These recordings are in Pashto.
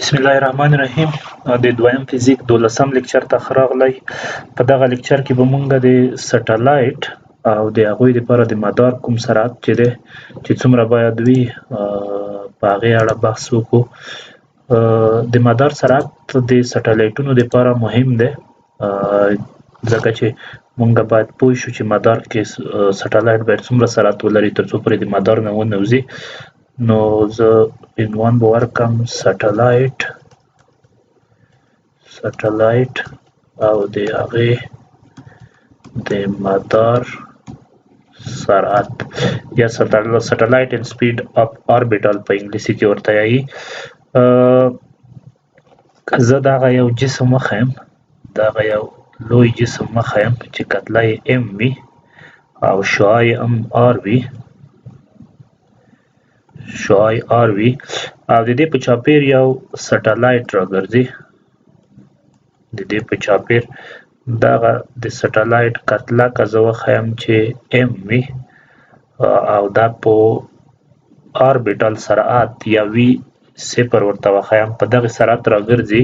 بسم الله الرحمن الرحیم. د دویم فزیک 12م لیکچر ته راغلی. په دغه لیکچر کې به مونږ د سټلایټ او د هغوی لپاره د مدار کوم سرعت چې دی چې څومره باید وي په هغې اړه بحث وکړو. د مدار سرعت د سټلایټونو لپاره مهم دی ځکه چې مونږ باید پوه شو چې مدار کې سټلایټ باید څومره سرعت ولري تر څو پورې د مدار نه ونوځي. نو زه عنوان به ورکړم سټلایټ او د هغې د مدار سرعت یا سټلایټ ان سپیډ اف آربیټال په انګلیسي کې ورته وایي. که زه دغه یو جسم وښیم، دغه یو لوی جسم وښیم چې کتله یې ام وي او شعاع یې هم آر وي او د دې په چاپیر یو سټلایټ راګرځي. د دې په چاپیر دغه د سټلایټ کتله که زه وښیم چې ام وي او دا په آربیټال سرعت یا وي صفر ورته وښیم په دغه سرعت راګرځي.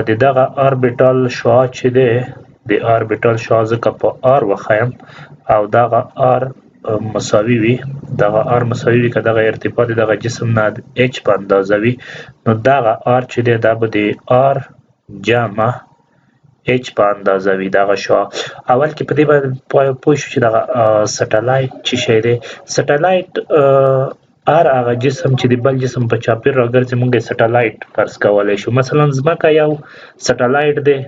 د دغه آربیټال شعاع چې دی د آربیټال شعاع ځکه په آر وښیم او دغه آر مساوي وي که دغه ارتفاع د دغه جسم نه اچ په اندازه وي، نو دغه آر چې دی دا به د آر جمع اچ په اندازه وي دغه شعاع. اول کې په دې باندې پوه شو چې دغه سټلایټ څه شی دی. سټلایټ هر هغه جسم چې د بل جسم په چاپیر راګرځي موږ یې سټلایټ فرض کولی شو. مثلا ځمکه یو سټلایټ دی،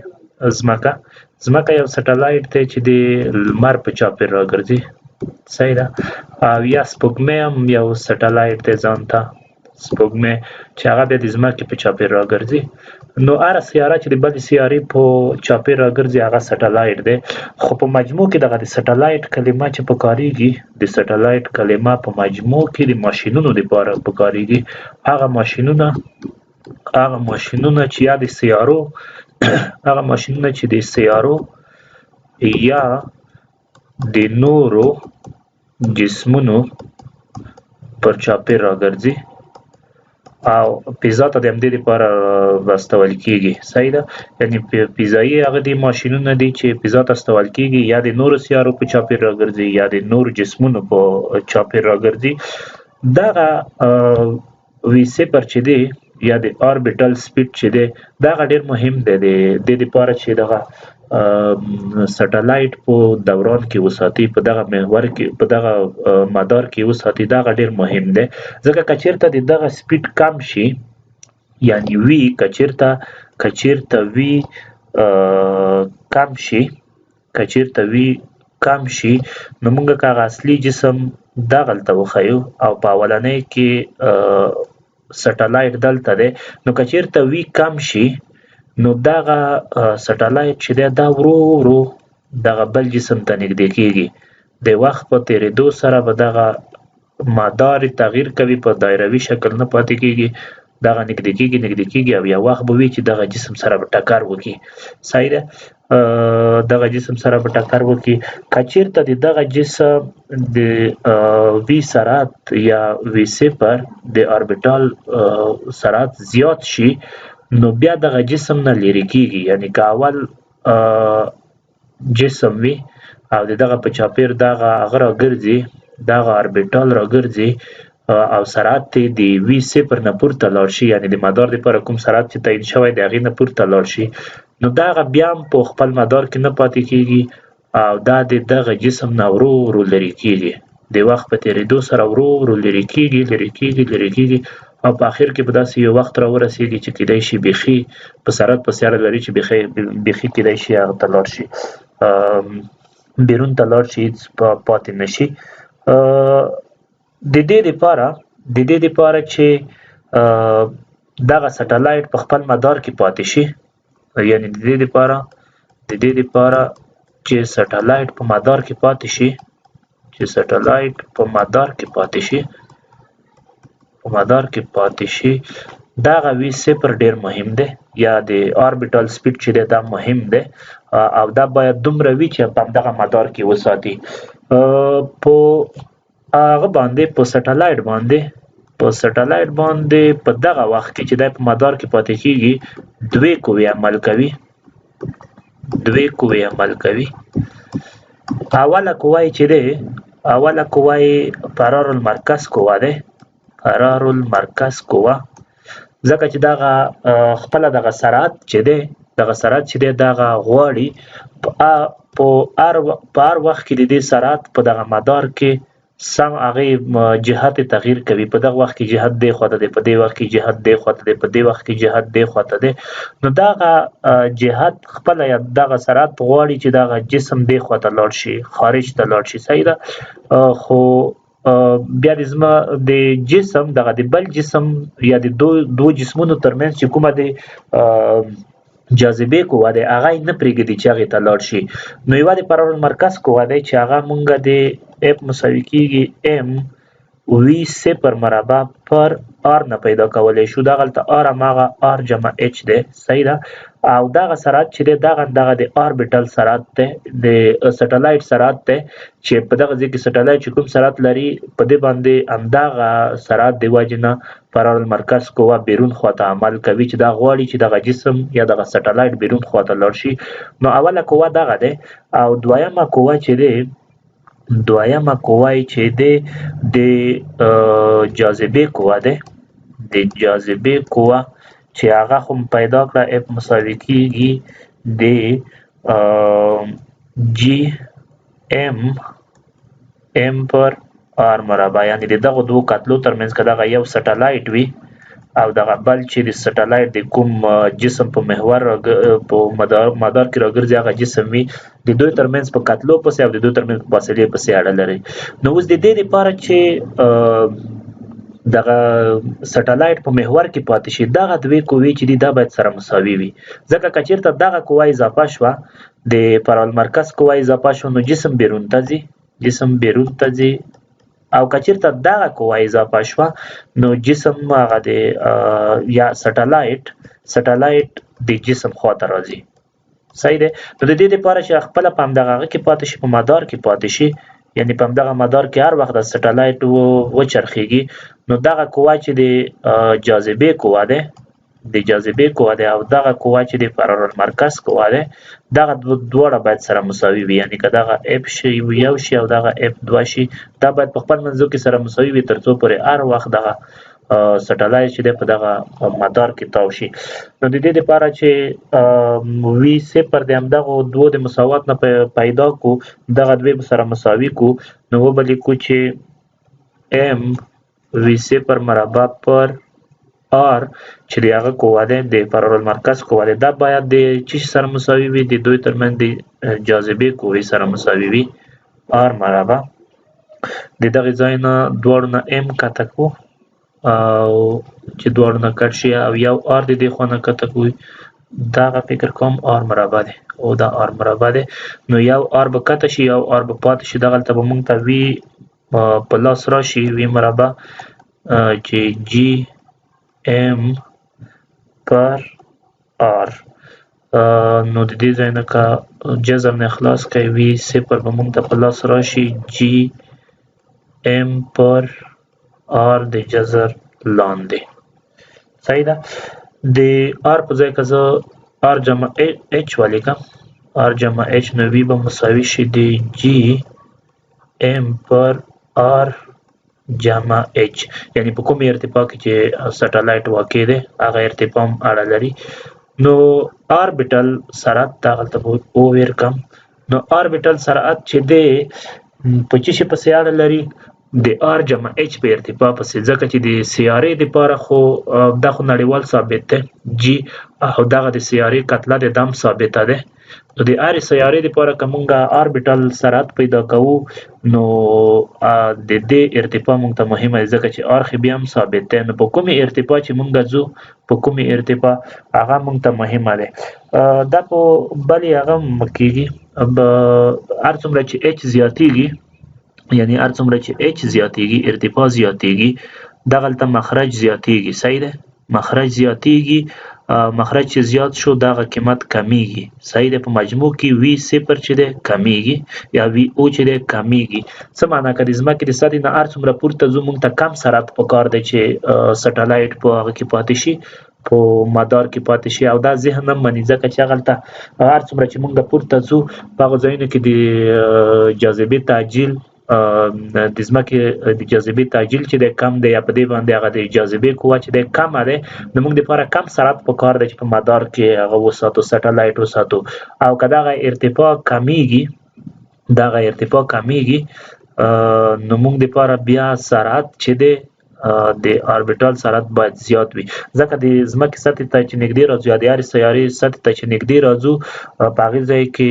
ځمکه یو سټلایټ دی چې د لمر په چاپیر راګرځي، صحیح ده. او یا سپوږمۍ هم یو سټلایټ دی ځان ته، سپوږمۍ چې هغه بیا د ځمکې په چاپیر راګرځي. نو هره سیاره چې د بلې سیارې په چاپیر راګرځي هغه سټلایټ دی. خو په مجموع کې دغه د سټلایټ کلمه چې پکارېږي، د سټلایټ کلمه په مجموع کې د ماشینونو لپاره پکارېږي. هغه ماشینونه چې یا د سیارو هغه ماشینونه چې د سیارو یا د نورو جسمونو پر چاپیر راګرځي او فضا ته د همدې لپاره استول کیږي، صحیح ده. یعنې فضایي هغه د ماشینونه دي چې فضا ته استول کیږي یا د نورو سیارو په چاپیر راګرځي یا د نورو جسمونو په چاپیر راګرځي. دغه وي صفر چې دی یا د آربیټل سپیډ چې دی دغه ډېر مهم دی د دې لپاره چې دغه سټلایټ په دوران کې وساتي، په دغه محور کې په دغه مدار کې وساتي. دغه ډېر مهم دی ځکه که چېرته د دغه سپیډ کم شي، یعنې وي که چېرته وي کم شي نو موږ که هغه اصلي جسم دغلته وښیو او په اولنۍ کې سټلایټ دلته دی، نو که چېرته وي کم شي نو دغه سټلایټ چې دی دا ورو ورو دغه بل جسم ته نږدې کېږي. د وخت په تېرېدو سره به دغه مدار تغییر کوي، په دایروي شکل نه پاتې کېږي، دغه نږدې کېږي او یو وخت به وي چې دغه جسم سره به ټکر وکړي، صحیح ده. دغه جسم سره به ټکر وکړي. که چېرته د دغه جسم د وي سرعت یا وي صفر د آربیټال سرعت زیات شي نو بیا دغه جسم نه لرې کېږي. یعنې که اول جسم وي او د دغه په چاپیر دغه هغه راګرځي، دغه آربیټال راګرځي او سرعت یې د وي صفر نه پورته لاړ شي، یعنې د مدار لپاره کوم سرعت چې تعیین شوی د هغې نه پورته لاړ شي، نو دغه بیا هم په خپل مدار کې نه پاتې کېږي او دا د دغه جسم نه ورو ورو لرې کېږي. د وخت په تېرېدو سره ورو ورو لرې کېږي او په آخر کې به داسې یو وخت راورسېږي چې کیدای شي بیخي په سرعت پسې اړه لري چې بیخي کیدای شي هغه ته لاړ شي، بیرون ته لاړ شي، هېڅ پاتې نه شي. د دې دپاره چې دغه سټلایټ په خپل مدار کې پاتې شي، یعنې د دې دپاره چې سټلایټ په مدار کې پاتې شي دغه وي صفر ډېر مهم دی یا د آربیټال سپیډ چې دی دا مهم دی او دا باید دومره وي چې په همدغه مدار کې وساتي. په هغه باندې په سټلایټ باندې په سټلایټ باندې په دغه وخت کې چې دی په مدار کې پاتې کیږي دوې قوې عمل کوي. اوله قوه چې دی فرار المرکز قوه ده، ځکه چې دغه خپله دغه سرعت چې دی دغه غواړي په هر وخت کې د دې سرعت په دغه مدار کې سم هغې جهت تغییر کوي. په دغه وخت کې جهت دې خواته دی، په دې وخت کې جهت دې خواته دی، په دې وخت کې جهت دې خواته دی. نو دغه جهت خپله یا دغه سرعت غواړي چې دغه جسم دې خواته لاړ شي، خارج ته لاړ شي. صحیح ده. خو بیا د جسم دغه د بل جسم یا د دو جسمونو ترمنځ چې کومه د جاذبې قوه دی هغه یې نه پرېږدي چې هغې ته لاړ شي. نو یوه د فرار المرکز قوه دی چې هغه مونږه د اف مساوي کېږي ام وي صفر مربع پر آر نه پیدا کولی شو. دغلته آر هماغه آر جمع اچ دی. صحیح ده. او دغه سرعت چې دی دغه د آربیټل سرعت دی، د سټلایټ سرعت دی چې په دغه ځای کې سټلایټ چې کوم سرعت لري په دې باندې همدغه سرعت د وجې نه فرار المرکز قوه بیرون خواته عمل کوي چې دا غواړي چې دغه جسم یا دغه سټلایټ بیرون خواته لاړ شي. نو اوله قوه دغه دی. او دویمه قوه چې دی د جاذبې قوه دی. د جاذبې قوه چې هغه خو پیدا کړه اف مساوي کېږي د جی ام پر آر مربع، یعنې د دغو دوو کتلو ترمنځ که دغه یو سټلایټ وي او دغه بل چې د سټلایټ د کوم جسم په محور په مدار کې راګرځي هغه جسم وي، د دوی ترمنځ په کتلو پسې او د دوی ترمنځ په فاصلې پسې اړه لري. نو اوس د دې لپاره چې دغه سټلایټ په محور کې پاتې شي دغه دوې قوې چې دي دا باید سره مساوي وي. ځکه که چېرته دغه قوه اضافه شوه، د فرار المرکز قوه اضافه شوه، نو جسم بیرون ته ځي. او که چېرته دغه قوه اضافه شوه نو جسم هغه د یا سټلایټ د جسم خواته راځي. صحیح دی. نو د دې لپاره چې خپله په همدغه هغه کې پاتې شي، په مدار کې پاتې شي، یعنې په همدغه مدار کې هر وخت د سټلایټ وچرخیږي، نو دغه قوه چې د جاذبې قوه ده او دغه قوه چې د فرار المرکز قوه ده دغه دواړه باید سره مساوي وي. یعنې که دغه اف شي یو شي او دغه اف دوه شي، دا باید په خپل منځو کې سره مساوي وي تر څو پورې هر وخت دغه سټلایټ چې دی په دغه مدار کې تاو شي. نو د دې لپاره چې وي صفر د همدغو دوو د مساوات نه پیدا کو، دغه دوی سره مساوي کو، نو وبه لیکو چې ام وي صفر مربع پر آر چې د هغه قوه ده د فرار المرکز قوه ده، دا باید د چی سره مساوي وي؟ د دوی ترمنځ د جاذبې قوې سره مساوي وي. آر مربع د دغه ځای نه دواړو نه ام کته کو او چې دواړو نه کټ شي او یو آر د دې خوا نه کته کوي، دغه فکر کوم آر مربع دی او دا آر مربع دی. نو یو آر به کته شي یو آر به پاتې شي، دغلته به موږ ته وي په لاس راشي، وي مربع چې جی ام پر آر. نو د دې ځای نه که جذر نه خلاص کوي وي صفر به موږ ته په لاس راشي جی ام پر آر د جذر لاندې. صحیح ده. د آر په ځای که زه آر جمع اچ ولیکم، آر جمع اچ نو وي به مساوي شي د جی ام پر آر جمع اچ، یعنی په کوم ارتفاع کې چې سټلایټ واقع دی هغه ارتفاع هم اړه لري. نو آربیټل سرعت دغلته به وویرکم. نو آربیټل سرعت چې دی په څه شي پسې اړه لري؟ د آر جمع اچ په ارتفاع پسې، ځکه چې د سیارې دپاره خو دا خو نړیوال ثابت دی جی، او دغه د سیارې کتله د دم ثابته ده. نو د هرې سیارې دپاره که موږ آربیټل سرعت پیدا کوو نو د دې ارتفاع موږ ته مهمه ده، ځکه چې آر خو بیا هم ثابت دی. نو په کومې ارتفاع چې موږ ځو، په کومې ارتفاع هغه موږ ته مهمه ده. دا په بلې هغه کېږي هر څومره چې اچ زیاتېږي، یعنی هر څومره چې اچ زیاتېږي ارتفاع زیاتېږي، دغلته مخرج زیاتېږي. صحیح ده. مخرج زیاتېږي مخرج چې زیات شو دغه قیمت کمیږي. صحیح ده. په مجموع کې وی صفر چې ده کمیږي یا وی او چې ده کمیږي. څه معنا که د ځمکې د سطحې نه هر څومره پورته ځو موږ ته کم سرعت پکار دی چې سټلایټ په هغه کې پاتې شي، په مدار کې پاتې شي. او دا ذهن هم مني ځکه چې هغلته هر څومره چې موږ پورته ځو په هغه ځایونو کې د جاذبې تعجیل د ځمکې د جاذبې تعجیل چې دی کم دی یا په دې باندې هغه د جاذبې قوه چې دی کمه دی، نو موږ دپاره کم سرعت پکار دی چې په مدار کې هغه وساتو، سټلایټ وساتو. او که دغه ارتفاع کمیږي نو موږ دپاره بیا سرعت چې دی د اوربیټال سرعت باید زیات وي، ځکه د ځمکې سطحې ته چې نږدې راځو یا د هرې سیارې سطحې ته چې نږدې راځو په هغې ځای کې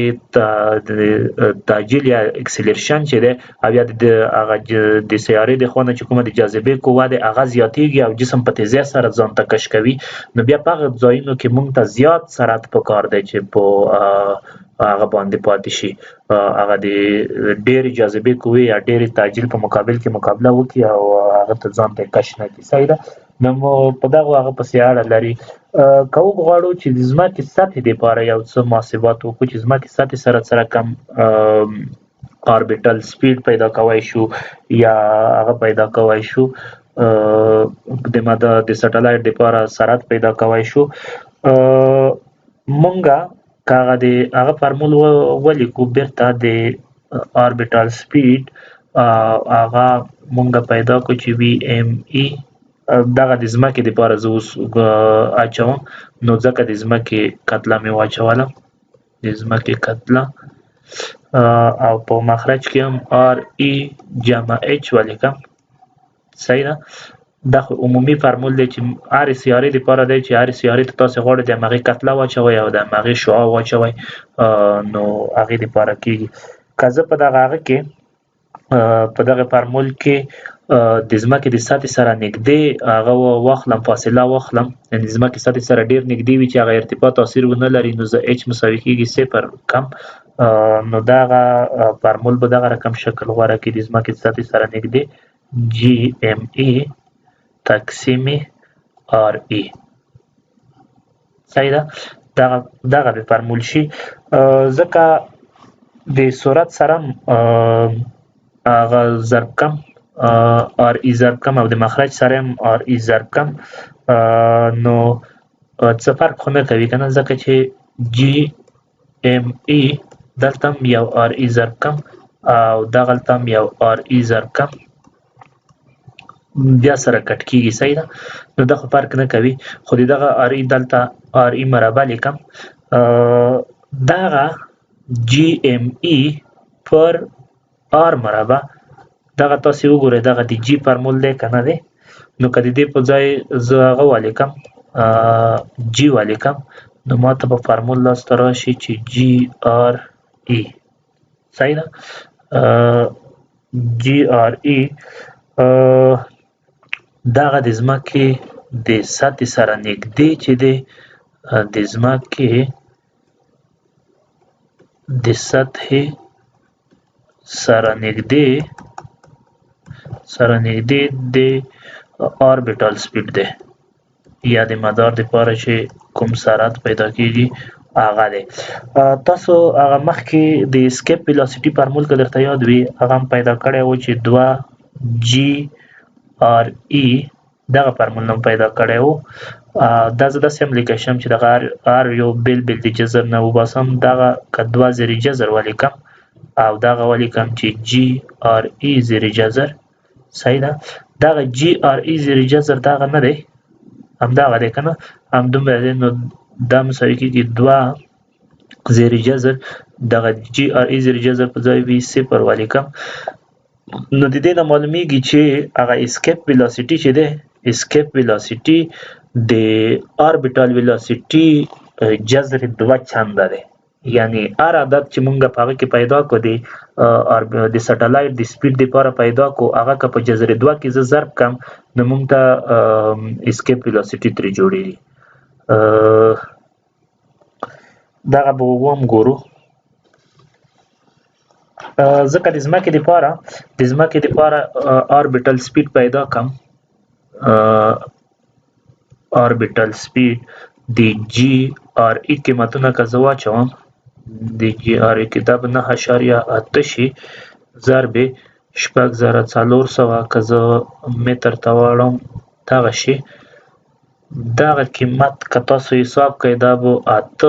تعجیل یا اکسلریشن چې دی او یا د سیارې د خوا نه چې کومه د جاذبې قوه دی هغه زیاتېږي او جسم په تیزۍ سره ځان ته کش کوي، نو بیا په هغه ځایونو کې موږ ته زیات سرعت پکار دی چې په هغه باندې پاتې شي، هغه د ډېرې جاذبې قوې یا ډېرې تعجیل په مقابل کې مقابله وکړي او هغه ته ځان ته کش نه کړي. صحیح ده. نو په دغه هغه پسې اړه لري. که وغواړو چې د ځمکې سطحې دپاره یو څه محاسبات وکړو چې ځمکې سطحې سره کم اوربیټل سپیډ پیدا کوی شو یا هغه پیدا کوی شو، د سټلایټ دپاره سرعت پیدا کوی شو، مونږه که هغه فارمول ولیکو بیرته د اوربیټال سپیډ هغه مونږه پیدا کړو چې وی ام ای دغه د ځمکې دپاره زه اوس اچوم، نو ځکه د ځمکې کتله مې واچوله، د ځمکې کتله او په مخرج کې هم آر ای جمع اچ ولیکم. صحیح ده. دا خو عمومي فارمول دی چې هرې سیارې دپاره دی چې هرې سیارې ته تاسې غواړئ د همغې کتله واچوئ او د همغې شعاع واچوئ، نو هغې دپاره کېږي. که زه په دغه هغه کې په دغه فارمول کې د ځمکې د سطحې سره نږدې هغه واخلم، فاصله واخلم، یعنې د ځمکې سطحې سره ډېر نږدې وي چې هغه ارتفاع تاثیر ونه لري، نو زه اچ مساوي کېږي صفر کم، نو دغه فارمول به دغه رقم شکل غوره کړي د ځمکې سطحې سره نږدې جی ام ای تقسیم آر ای. صحیح ده. دغه به فارمول شي، ځکه د سرعت سره هغه ضرب کم آر ای ضرب کم او د مخرج سره هم آر ای ضرب کم، نو څه فرق خو نه کوي که نه، ځکه چې جی ام ای دلته هم یو آر ای ضرب کم او دغلته هم یو آر ای ضرب کم بیا سره کټ کېږي. صحیح ده. نو دا خو فرق نه کوي، خو د دغه آر ای دلته آر ای مربع لیکم، دغه جی ام ای پر آر مربع دغه تاسې وګورئ دغه د جی فارمول دی که نه دی، نو که د دې په ځای زه هغه ولیکم جی ولیکم، نو ما ته به فارمول لاسته راشي چې جی آر ای. صحیح ده. جی آر ای دغه د ځمکې د سطحې سره نږدې چې دی د ځمکې د سطحې سره نږدې د اوربیټال سپیډ دی یا د مدار دپاره چې کوم سرعت پیدا کېږي هغه دی. تاسو هغه مخکې د اسکیپ ویلاسیټي فارمول که درته یاد وي هغه هم پیدا کړی و چې 2 جی آر ای دغه فارمول هم پیدا کړی و. دا زه داسې هم لیکلی شم چې دغه هر یو بیل د جذر نه وباسم، دغه که 2 زیرې جذر ولیکم او دغه ولیکم چې جی آر ای زیرې جذر. صحیح ده. دغه جی آر ای زیرې جذر دغه نه دی، همدغه دی که نه، همدومره دی، نو دا مساوي کېږي 2 زیرې جذر دغه جی آر ای زیرې جذر په ځای وي صفر ولیکم، نو د دې نه معلومیږي چې هغه اسکیپ ویلاسیټي چې دی اسکیپ ویلاسیټي د اوربیټال ویلاسیټي جذر 2 چنده دی، یعنی هر عدد چې مونږ په هغه کې پیدا کړو د سټلایټ د سپیډ دپاره پیدا کړو هغه که په جذر 2 کې زه ضرب کم نو مونږ ته اسکیپ ویلاسیټي ترې جوړېږي. دغه به هم ګورو. ځکه د ځمکې دپاره اوربیټل سپیډ پیدا کم، اوربیټل سپیډ د جی آر ای قیمتونه که زه واچوم د جی آر ای کې دا به 9.8 شي ضرب 6400 که زه متر ته واړم دغه شي دغه قیمت که تاسو حساب کړئ دا به 8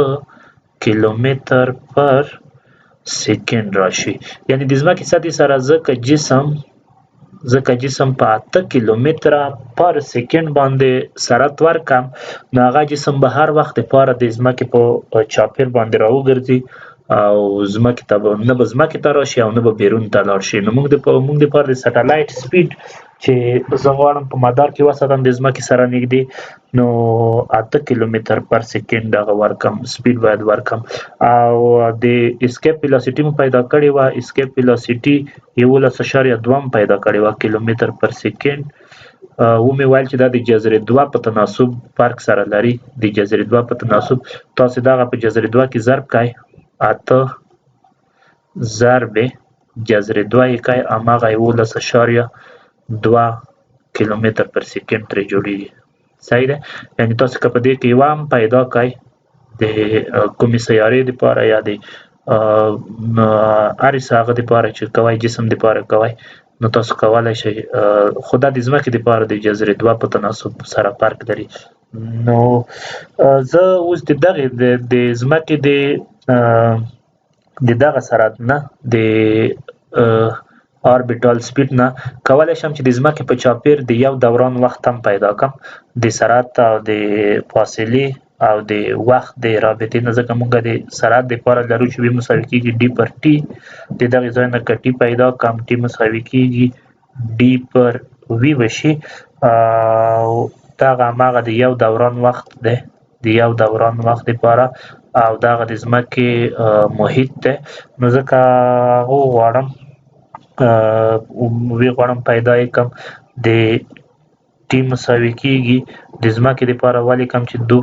کیلومتر پر سیکنډ راشي یعنی د ځمکې سطحې سره ځکه جسم په 8 کیلومتره پر سیکنډ باندې سرعت ورکم نو هغه جسم به هر وخت لپاره د ځمکې په چاپیر باندې راوګرځي او ځمکې ته به نه به ځمکې ته راشي او نه به بیرون ته لاړ شي نو موږ دپاره د سټلایټ سپیډ چې زه غواړم په مدار کې وساتم د ځمکې سره نږدې نو 8 کیلومتر پر سیکنډ هغه ورکم سپیډ باید ورکم او د اسکیپ ویلاسیټي مو پیدا کړې وه اسکیپ ویلاسیټي 11.2 پیدا کړې وه کیلومتر پر سیکنډ ومې ویل چې دا د جذر 2 په تناسب فرق سره لري د جذر 2 په تناسب تاسو دغه په جذر 2 کې ضرب کړئ 8 ضرب جذر 2 یې کړئ هماغه 11.2 کیلومتر پر سیکنډ ترې جوړیږي صحیح ده یعنی تاسو که په دې کې یوه هم پیدا کړئ د کومې سیارې دپاره یا د هرې څه هغه دپاره چې کوئ جسم دپاره کوئ نو تاسو کولی شئ خو دا د ځمکې دپاره د جذر 2 په تناسب سره فرق لري نو زه اوس د دغې د ځمکې د دغه سرعت نه د آربیټال سپیډ نه کولی شم چې د ځمکې په چاپیر د یو دوران وخت هم پیدا کړم د سرعت او د فاصلې او د وخت د رابطې نه ځکه موږ د سرعت دپاره لرو چې وي مساوي کېږي ډي پر ټي د دغې ځای نه که ټي پیدا کړم ټي مساوي کېږي ډي پر وي بشي او دغه هماغه د یو دوران وخت دی د یو دوران وخت دپاره او دغه د ځمکې محیط دی نو ځکه هغه غواړم پیدا یې کړم د ټي مساوي کېږي د ځمکې دپاره ولیکم چې 2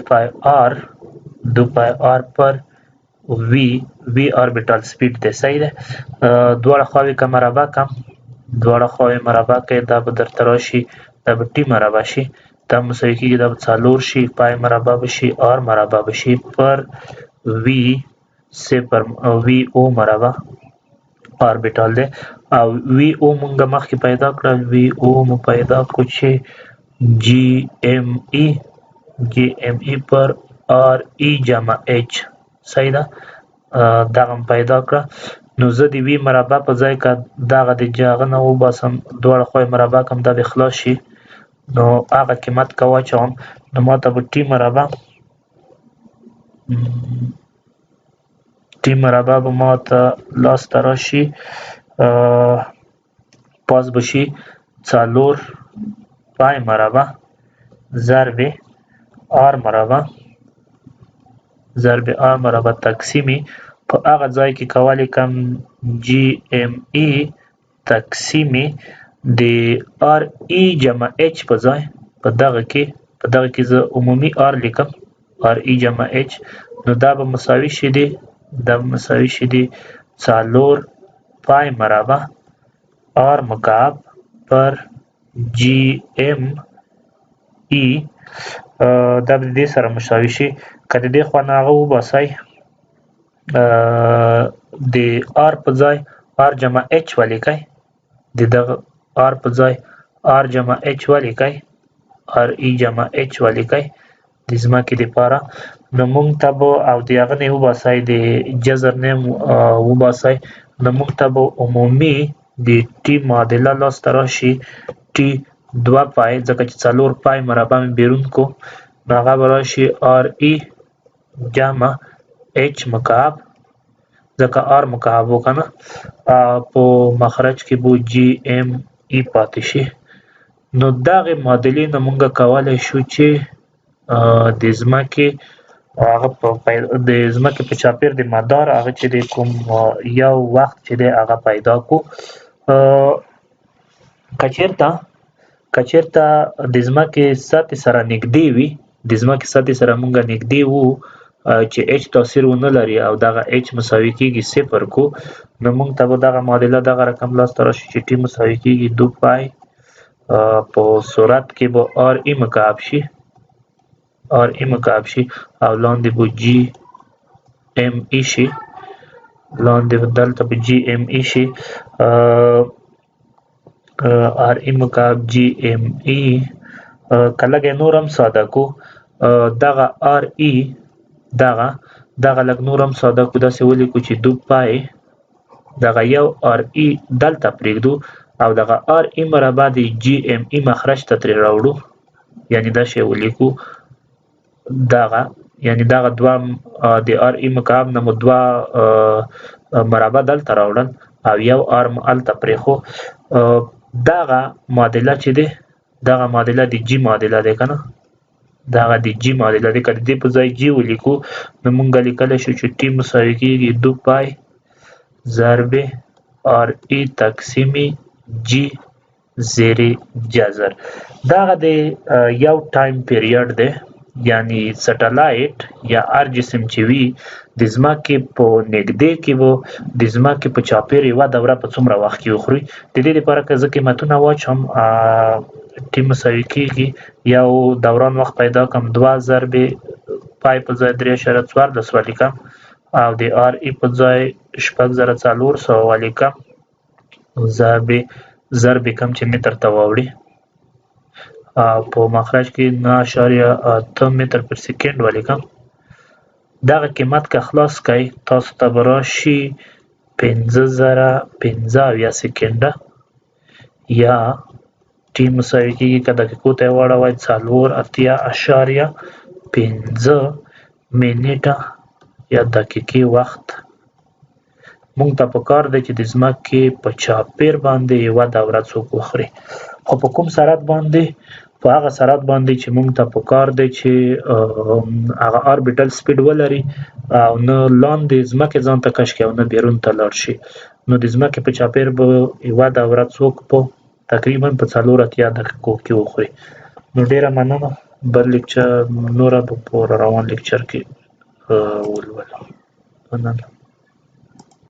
پای آر پر وي آربیټال سپیډ دی صحیح دی دواړه خواوې که مربع کړم دواړه خواوې مربع کړئ دا به درته راشي دا به ټي مربع شي دا مساوي کېږي دا به 4 شي پای مربع به شي آر مربع به شي پر وي او مربع آربیټال دی او وی او مونږه مخکې پیدا کړه وی او مو پیدا کړو چې جی ایم ای پر آر ای جمع ایچ صحیح ده دغه پیدا کړه نو زه د وی مربع په ځای که دغه د هغه نه وباسم دواړه خواوې مربع کړم دا به خلاص شي نو هغه قیمت که واچوم نو ماته به ټي مربع به ماته لاسته راشي پاس بشي 4 پای مربع ضرب آر مربع تقسیمي په هغه ځای کې کولی کم جی ایم ای تقسیمي د آر ای جمع ایچ په ځای په دغه کې زه عمومي آر لیکم آر ای جمع ایچ نو دا به مساوي شي د 4 پای مربع آر مکعب پر جی ایم ای دا به د دې سره مساوي شي که د دې خوا نه هغه وباسئ د آر په ځای آر جمع ایچ ولیکئ د دغه آر په ځای آر جمع ایچ ولیکئ آر ای جمع ایچ ولیکئ د ځمکې دپاره نو موږ ته به او د هغه نه یې وباسئ د جذر نه وباسئ نو موږ ته به عمومي د ټي معادله لاسته راشي ټي 2 پای ځکه چې 4 پای مربع مې بیرون کو نو هغه به راشي آر ای جمع ایچ مکعب ځکه آر مکعب وکنه په مخرج کې به جی ایم ای پاتې شي نو دغې معادلې نه موږ کولی شو چې د ځمکې په چاپیر د مدار هغه چې د کوم یو وخت چې دی هغه پیدا کو که چېرته د ځمکې سطحې سره نږدې وي د ځمکې سطحې سره موږ نږدې وو چې ایچ تاثیر ونه لري او دغه ایچ مساوي کېږي 0 کو نو موږ ته به دغه معادله دغه رقم لاسته راشي چې ټي مساوي کېږي 2 پای په صورت کې به آر ای مکعب شي آر ای مکعب شي او لاندې به جی ام ای شي، لاندې دلته به جی ام ای شي. آر ای مکعب جی ام ای که لږ نور هم ساده کو، دغه آر ای دغه لږ نور هم ساده کو، داسې ولیکو چې 2 پای دغه یو آر ای دلته پرېږدو او دغه آر ای مربع د جی ام ای مخرج ته ترې راوړو، یعنی دا شی ولیکو یعنی دغه دوه د آر ای مکعب نه مو دوه مربع دلته راوړل او یو آر مو هلته پرېښو. دغه معادله چې دی دغه معادله د جی معادله دی که نه، دغه د جی معادله دی. که د دې په ځای جی ولیکو نو مونږ لیکلی شو چې ټي مساوي کېږي 2 پای ضرب آر ای تقسیم جی زیر جذر. دغه د یو ټایم پیریډ دی، یعنی سټلایټ یا هر جسم چې وي د ځمکې په نږدې کې به د ځمکې په چاپېر یوه دوره په څومره وخت کې وخوري. د دې دپاره که زه قیمتونه واچوم، ټي مساوي کېږي یو دوران وخت پیدا کړم 2 ضرب پای په ځای 3.14 ولیکم او د آر ای په ځای 6400 ولیکم ضرب کم چې متر ته واوړي او په مخرج کې 9.8 متر پر سکند ولیکم. دغه قیمت که خلاص کړئ تاسو ته به راشي 5015 سکنډه یا ټي مساوي کېږي که دقیقو ته یې واړوئ 4.5 منټه یا دقیقې وخت. مونږ ته پکار دی چې د ځمکې په چاپېر باندې یوه دوره څوک وخوري، خو په کوم سرعت باندې؟ په هغه سرعت باندې چې مونږ ته پکار دی چې هغه آربیټل سپیډ ولري او نه لاندې ځمکې ځان ته کش کړي او نه بیرون ته لاړ شي. نو د ځمکې په چاپېر به یوه دوره څوک په تقریبا په 4 دقیقو کې وخوري. نو ډېره مننه، بل لیکچر نوره به په روان لیکچر کې ولولو. مننه.